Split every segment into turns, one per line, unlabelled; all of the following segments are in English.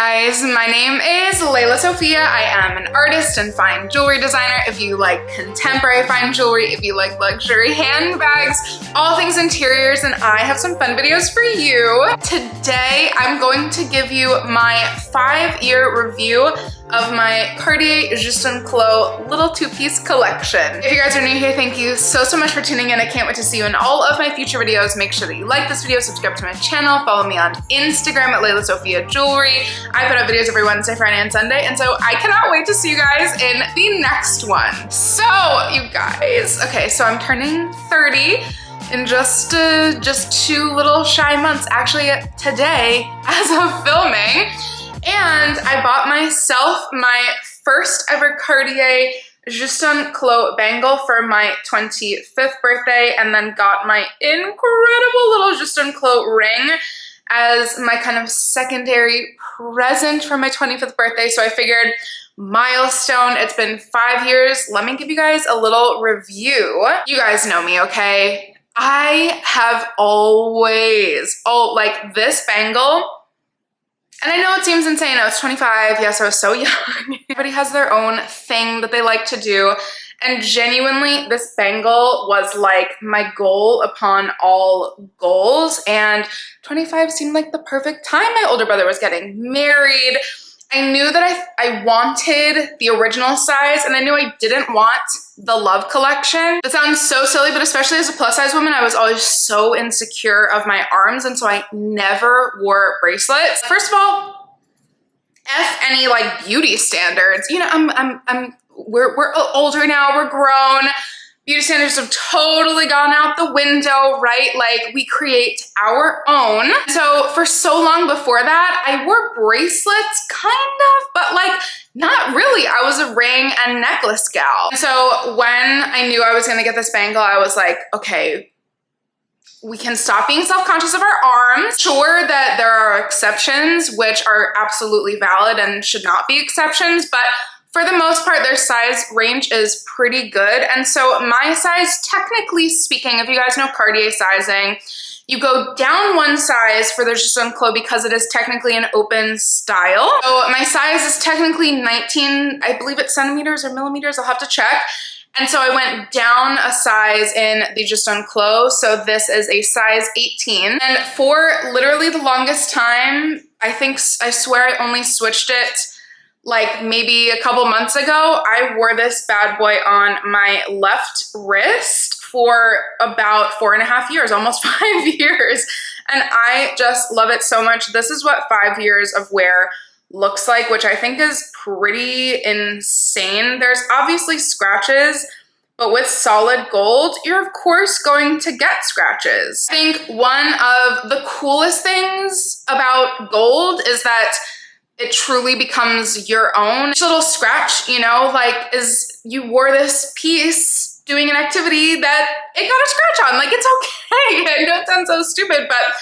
guys, my name is Lela Sophia. I am an artist and fine jewelry designer. If you like contemporary fine jewelry, if you like luxury handbags, all things interiors, and I have some fun videos for you. Today, I'm going to give you my 5-year review of my Cartier Juste Clou little two-piece collection. If you guys are new here, thank you so much for tuning in. I can't wait to see you in all of my future videos. Make sure that you like this video, subscribe to my channel, follow me on Instagram at Lela Sophia Jewelry. I put up videos every Wednesday, Friday, and Sunday, and so I cannot wait to see you guys in the next one. So, you guys, okay, so I'm turning 30 in just 2 little shy months, actually today as of filming. And I bought myself my first ever Cartier Juste Clou bangle for my 25th birthday, and then got my incredible little Juste Clou ring as my kind of secondary present for my 25th birthday. So I figured, milestone, it's been 5 years. Let me give you guys a little review. You guys know me, okay? I have always, like this bangle, and I know it seems insane, I was 25, yes, I was so young. Everybody has their own thing that they like to do. And genuinely, this bangle was like my goal upon all goals. And 25 seemed like the perfect time. My older brother was getting married. I knew that I wanted the original size, and I knew I didn't want the Love collection. That sounds so silly, but especially as a plus size woman, I was always so insecure of my arms, and so I never wore bracelets. First of all, F any like beauty standards. You know, we're older now, we're grown. Beauty standards have totally gone out the window, right? Like, we create our own. So for so long before that, I wore bracelets, kind of, but like, not really. I was a ring and necklace gal. So when I knew I was gonna get this bangle, I was like, okay, we can stop being self-conscious of our arms. Sure that there are exceptions, which are absolutely valid and should not be exceptions, but for the most part, their size range is pretty good. And so my size, technically speaking, if you guys know Cartier sizing, you go down one size for the Juste Clou because it is technically an open style. So my size is technically 19, I believe it's centimeters or millimeters, I'll have to check. And so I went down a size in the Juste Clou. So this is a size 18. And for literally the longest time, I swear I only switched it like maybe a couple months ago. I wore this bad boy on my left wrist for about 4.5 years, almost 5 years. And I just love it so much. This is what 5 years of wear looks like, which I think is pretty insane. There's obviously scratches, but with solid gold, you're of course going to get scratches. I think one of the coolest things about gold is that it truly becomes your own. Each little scratch, you know, like, is you wore this piece doing an activity that it got a scratch on. Like, it's okay. I know it sounds so stupid, but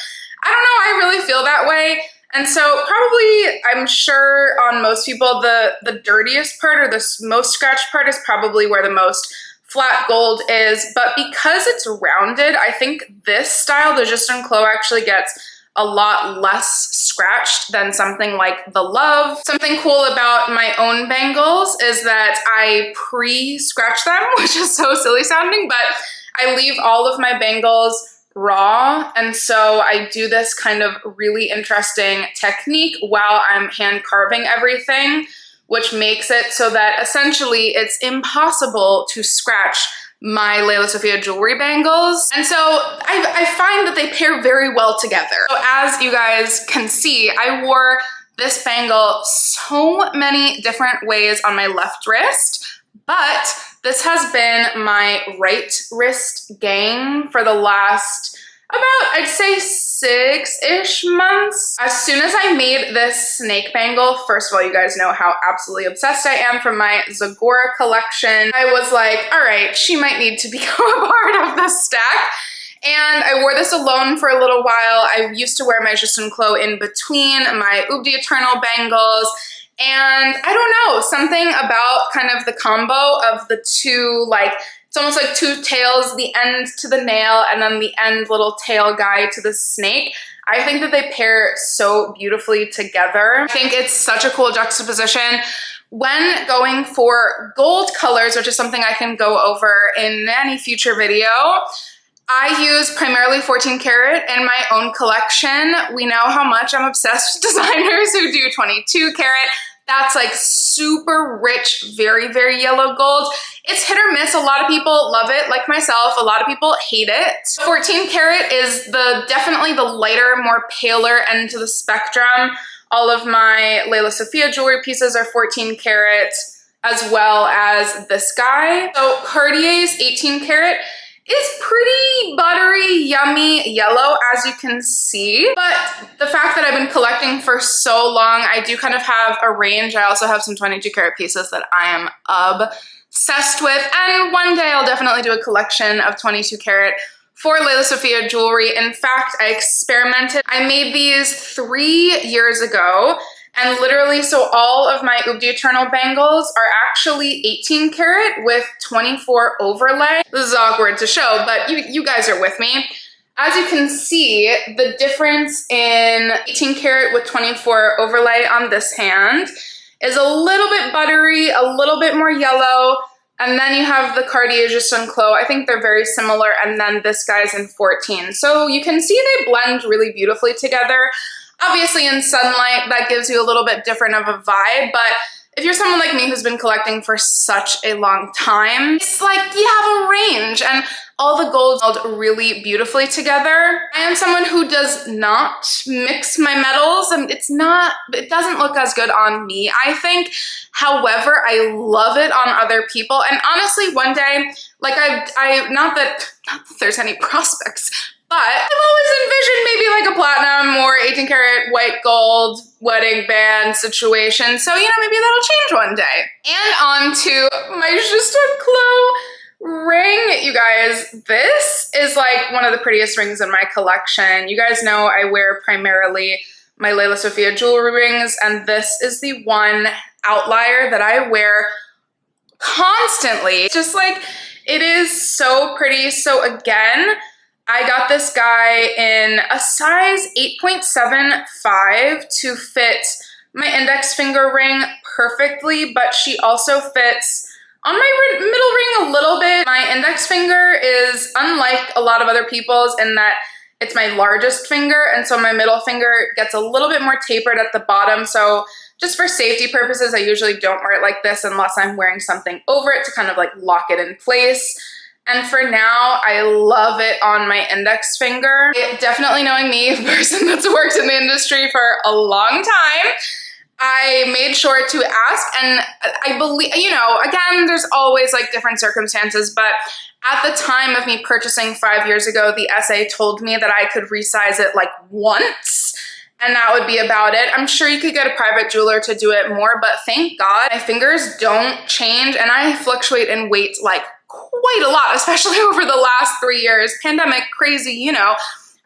I don't know, I really feel that way. And so probably, I'm sure on most people, the dirtiest part or the most scratched part is probably where the most flat gold is. But because it's rounded, I think this style, the Juste Clou, actually gets a lot less scratched than something like the Love. Something cool about my own bangles is that I pre-scratch them, which is so silly sounding, but I leave all of my bangles raw. And so I do this kind of really interesting technique while I'm hand carving everything, which makes it so that essentially it's impossible to scratch my Lela Sophia jewelry bangles. And so I find that they pair very well together. So as you guys can see, I wore this bangle so many different ways on my left wrist, but this has been my right wrist gang for the last about, I'd say, 6-ish months. As soon as I made this snake bangle, first of all, you guys know how absolutely obsessed I am from my Zagora collection. I was like, all right, she might need to become a part of this stack. And I wore this alone for a little while. I used to wear my Juste Clou in between my Ubri Eternal bangles. And I don't know, something about kind of the combo of the two, like, it's almost like two tails, the end to the nail and then the end little tail guy to the snake. I think that they pair so beautifully together. I think it's such a cool juxtaposition. When going for gold colors, which is something I can go over in any future video, I use primarily 14 karat in my own collection. We know how much I'm obsessed with designers who do 22 karat. That's like super rich, very, very yellow gold. It's hit or miss. A lot of people love it, like myself. A lot of people hate it. 14 karat is definitely the lighter, more paler end to the spectrum. All of my Lela Sophia jewelry pieces are 14 karat, as well as this guy. So Cartier's 18 karat is pretty buttery, yummy yellow, as you can see. But the fact that I've been collecting for so long, I do kind of have a range. I also have some 22 karat pieces that I am obsessed with. And one day I'll definitely do a collection of 22 karat for Lela Sophia jewelry. In fact, I experimented. I made these 3 years ago. And literally, so all of my Ubri Eternal bangles are actually 18 karat with 24 overlay. This is awkward to show, but you guys are with me. As you can see, the difference in 18 karat with 24 overlay on this hand is a little bit buttery, a little bit more yellow. And then you have the Cartier Juste and Clou. I think they're very similar. And then this guy's in 14. So you can see they blend really beautifully together. Obviously in sunlight, that gives you a little bit different of a vibe, but if you're someone like me who's been collecting for such a long time, it's like you have a range and all the golds meld really beautifully together. I am someone who does not mix my metals, and it doesn't look as good on me, I think. However, I love it on other people, and honestly, one day, like not that there's any prospects, but I've always envisioned maybe like a platinum or 18 karat white gold wedding band situation. So, maybe that'll change one day. And on to my Juste Clou ring. You guys, this is like one of the prettiest rings in my collection. You guys know I wear primarily my Lela Sophia jewelry rings, and this is the one outlier that I wear constantly. Just like, it is so pretty. So again, I got this guy in a size 8.75 to fit my index finger ring perfectly, but she also fits on my middle ring a little bit. My index finger is unlike a lot of other people's in that it's my largest finger, and so my middle finger gets a little bit more tapered at the bottom. So just for safety purposes, I usually don't wear it like this unless I'm wearing something over it to kind of like lock it in place. And for now, I love it on my index finger. Definitely knowing me, a person that's worked in the industry for a long time, I made sure to ask, and I believe, again, there's always like different circumstances, but at the time of me purchasing 5 years ago, the SA told me that I could resize it like once, and that would be about it. I'm sure you could get a private jeweler to do it more, but thank God my fingers don't change, and I fluctuate in weight like quite a lot, especially over the last 3 years. Pandemic, crazy,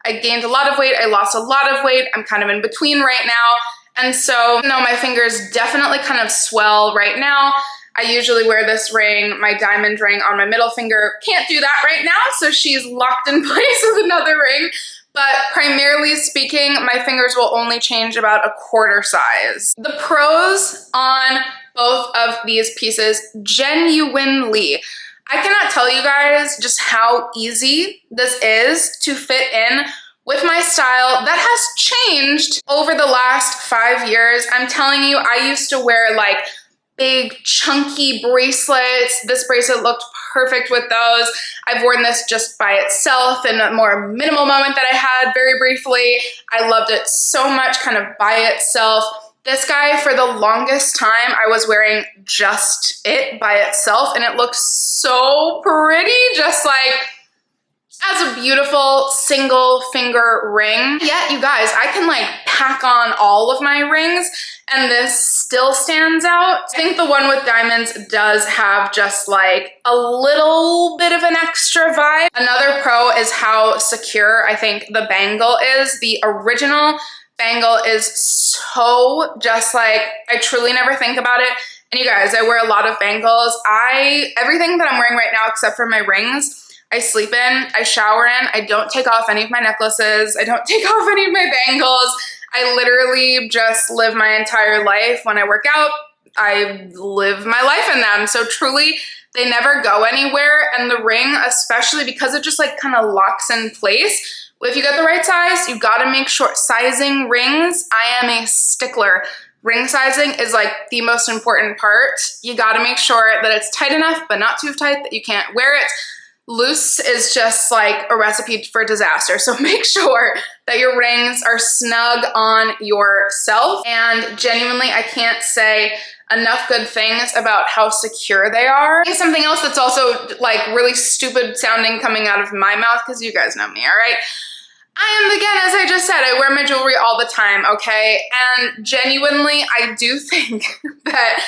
I gained a lot of weight, I lost a lot of weight, I'm kind of in between right now. And so, my fingers definitely kind of swell right now. I usually wear this ring, my diamond ring on my middle finger. Can't do that right now, so she's locked in place with another ring. But primarily speaking, my fingers will only change about a quarter size. The pros on both of these pieces, genuinely, I cannot tell you guys just how easy this is to fit in with my style that has changed over the last 5 years. I'm telling you, I used to wear like big chunky bracelets. This bracelet looked perfect with those. I've worn this just by itself in a more minimal moment that I had very briefly. I loved it so much kind of by itself. This guy, for the longest time, I was wearing just it by itself, and it looks so pretty, just like as a beautiful single finger ring. Yet, you guys, I can like pack on all of my rings, and this still stands out. I think the one with diamonds does have just like a little bit of an extra vibe. Another pro is how secure I think the bangle is. The original bangle is so just like, I truly never think about it. And you guys, I wear a lot of bangles. Everything that I'm wearing right now, except for my rings, I sleep in, I shower in, I don't take off any of my necklaces, I don't take off any of my bangles. I literally just live my entire life. When I work out, I live my life in them. So truly, they never go anywhere. And the ring, especially because it just like kind of locks in place. If you get the right size, you gotta make sure. Sizing rings, I am a stickler. Ring sizing is like the most important part. You gotta make sure that it's tight enough, but not too tight that you can't wear it. Loose is just like a recipe for disaster. So make sure that your rings are snug on yourself. And genuinely, I can't say enough good things about how secure they are. And something else that's also like really stupid sounding coming out of my mouth, because you guys know me, all right? I am, again, as I just said, I wear my jewelry all the time, okay? And genuinely, I do think that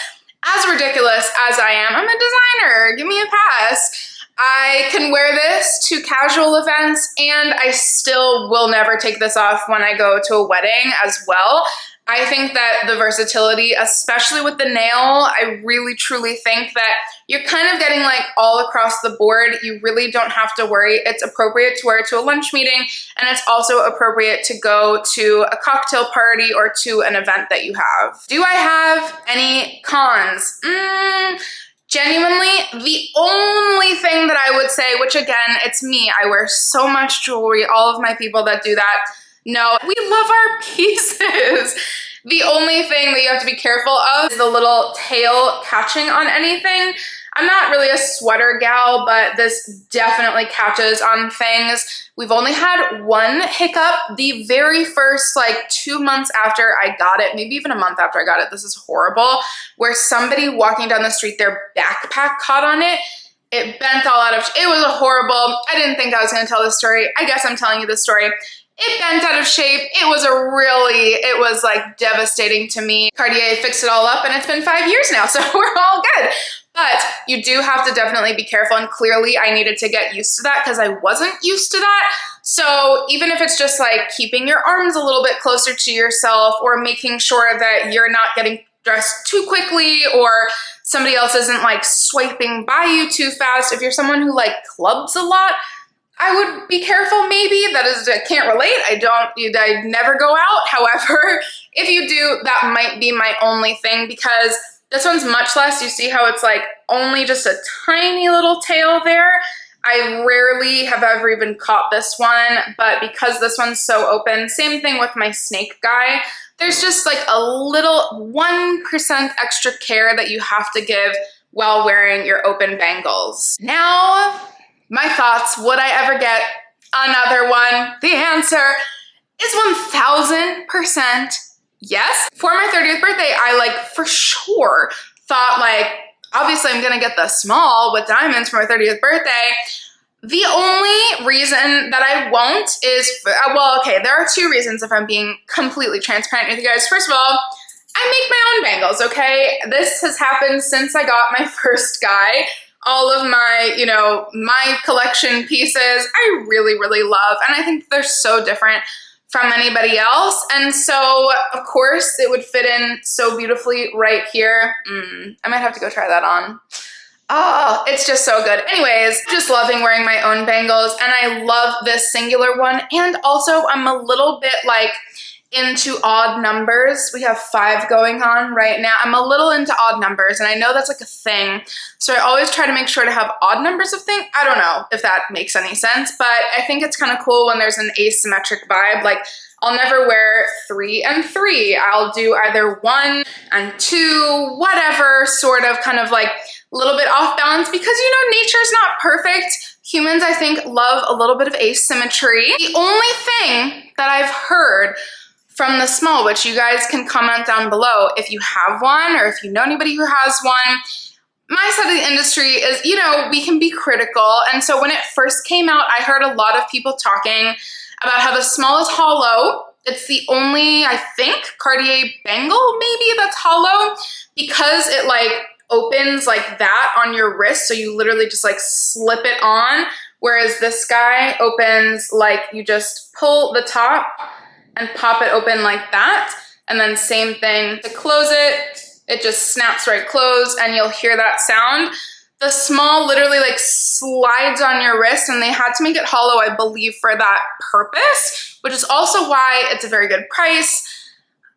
as ridiculous as I am, I'm a designer, give me a pass. I can wear this to casual events, and I still will never take this off when I go to a wedding as well. I think that the versatility, especially with the nail, I really truly think that you're kind of getting like all across the board. You really don't have to worry. It's appropriate to wear it to a lunch meeting, and it's also appropriate to go to a cocktail party or to an event that you have. Do I have any cons? Genuinely, the only thing that I would say, which again, it's me, I wear so much jewelry, all of my people that do that, no, we love our pieces. The only thing that you have to be careful of is the little tail catching on anything. I'm not really a sweater gal, but this definitely catches on things. We've only had one hiccup the very first like 2 months after I got it, maybe even a month after I got it. This is horrible, where somebody walking down the street, their backpack caught on it. It bent all out of, it was horrible. I didn't think I was gonna tell this story. I guess I'm telling you this story. It bent out of shape. It was like devastating to me. Cartier fixed it all up, and it's been 5 years now, so we're all good. But you do have to definitely be careful, and clearly I needed to get used to that because I wasn't used to that. So even if it's just like keeping your arms a little bit closer to yourself, or making sure that you're not getting dressed too quickly, or somebody else isn't like swiping by you too fast. If you're someone who like clubs a lot, I would be careful maybe. That is, I can't relate. I never go out. However, if you do, that might be my only thing, because this one's much less. You see how it's like only just a tiny little tail there. I rarely have ever even caught this one, but because this one's so open, same thing with my snake guy. There's just like a little 1% extra care that you have to give while wearing your open bangles. Now, my thoughts, would I ever get another one? The answer is 1000% yes. For my 30th birthday, I like for sure thought like, obviously I'm gonna get the small with diamonds for my 30th birthday. The only reason that I won't is, well, okay, there are 2 reasons if I'm being completely transparent with you guys. First of all, I make my own bangles, okay? This has happened since I got my first guy. All of my, my collection pieces, I really, really love. And I think they're so different from anybody else. And so, of course, it would fit in so beautifully right here. I might have to go try that on. Oh, it's just so good. Anyways, just loving wearing my own bangles. And I love this singular one. And also, I'm a little bit like into odd numbers. We have 5 going on right now. I'm a little into odd numbers, and I know that's like a thing. So I always try to make sure to have odd numbers of things. I don't know if that makes any sense, but I think it's kind of cool when there's an asymmetric vibe. Like, I'll never wear 3 and 3. I'll do either 1 and 2, whatever, sort of kind of like a little bit off balance, because nature's not perfect. Humans, I think, love a little bit of asymmetry. The only thing that I've heard from the small, which you guys can comment down below if you have one or if you know anybody who has one. My side of the industry is, we can be critical. And so when it first came out, I heard a lot of people talking about how the small is hollow. It's the only, I think, Cartier bangle maybe that's hollow, because it like opens like that on your wrist. So you literally just like slip it on. Whereas this guy opens like you just pull the top and pop it open like that. And then same thing to close it. It just snaps right closed, and you'll hear that sound. The small literally like slides on your wrist, and they had to make it hollow, I believe, for that purpose, which is also why it's a very good price.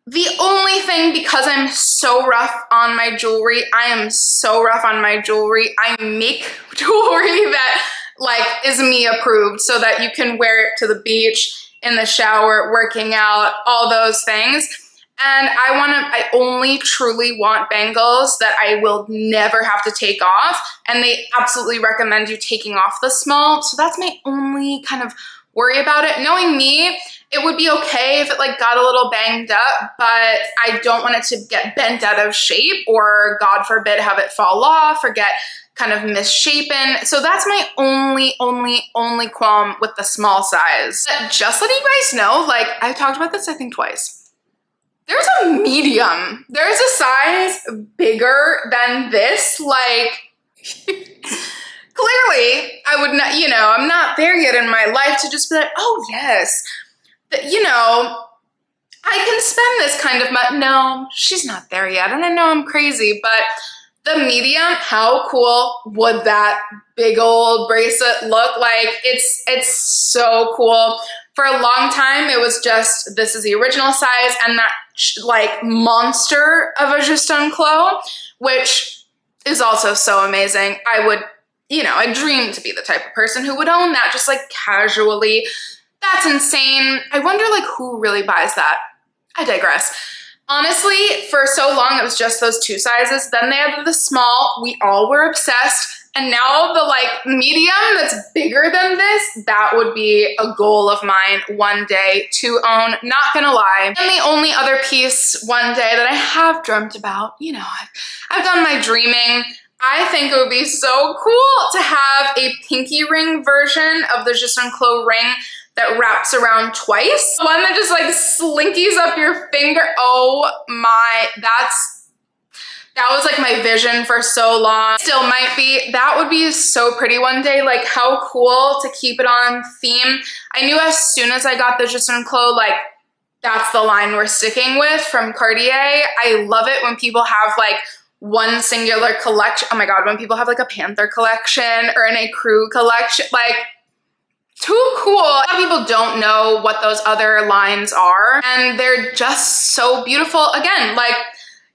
The only thing, because I'm so rough on my jewelry, I am so rough on my jewelry, I make jewelry that like is me approved so that you can wear it to the beach, in the shower, working out, all those things. And I only truly want bangles that I will never have to take off. And they absolutely recommend you taking off the small. So that's my only kind of worry about it. Knowing me, it would be okay if it like got a little banged up, but I don't want it to get bent out of shape or, God forbid, have it fall off or get kind of misshapen. So that's my only qualm with the small size. Just letting you guys know, like I've talked about this I think twice. There's a medium. There's a size bigger than this. Like clearly I would not, you know, I'm not there yet in my life to just be like, oh yes, you know, I can spend this kind of money. No, she's not there yet. And I know I'm crazy, but the medium, how cool would that big old bracelet look? Like it's so cool. For a long time, it was just, this is the original size, and that like monster of a Juste Clou, which is also so amazing. I would, you know, I dream to be the type of person who would own that just like casually. That's insane. I wonder like who really buys that. I digress. Honestly, for so long, it was just those two sizes. Then they added the small. We all were obsessed. And now the like medium that's bigger than this, that would be a goal of mine one day to own, not gonna lie. And the only other piece one day that I have dreamt about, you know, I've done my dreaming. I think it would be so cool to have a pinky ring version of the Juste Clou ring that wraps around twice. One that just like slinkies up your finger. Oh my, that was like my vision for so long. Still might be. That would be so pretty one day. Like how cool to keep it on theme. I knew as soon as I got the Juste Clou, like that's the line we're sticking with from Cartier. I love it when people have like one singular collection. Oh my God, when people have like a Panther collection or an Ecru collection, like too cool. A lot of people don't know what those other lines are, and they're just so beautiful. Again, like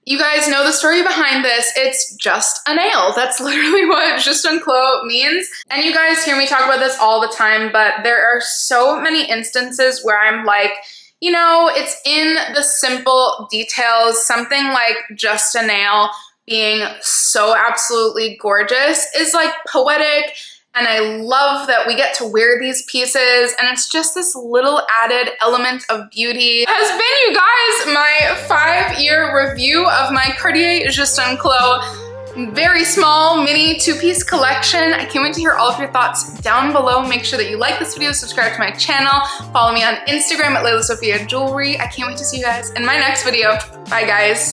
you guys know the story behind this. It's just a nail. That's literally what Juste Clou means. And you guys hear me talk about this all the time, but there are so many instances where I'm like, you know, it's in the simple details. Something like just a nail being so absolutely gorgeous is like poetic. And I love that we get to wear these pieces, and it's just this little added element of beauty. It has been, you guys, my 5-year review of my Cartier Juste Clou very small mini 2-piece collection. I can't wait to hear all of your thoughts down below. Make sure that you like this video, subscribe to my channel, follow me on Instagram at Lela Sophia Jewelry. I can't wait to see you guys in my next video. Bye guys.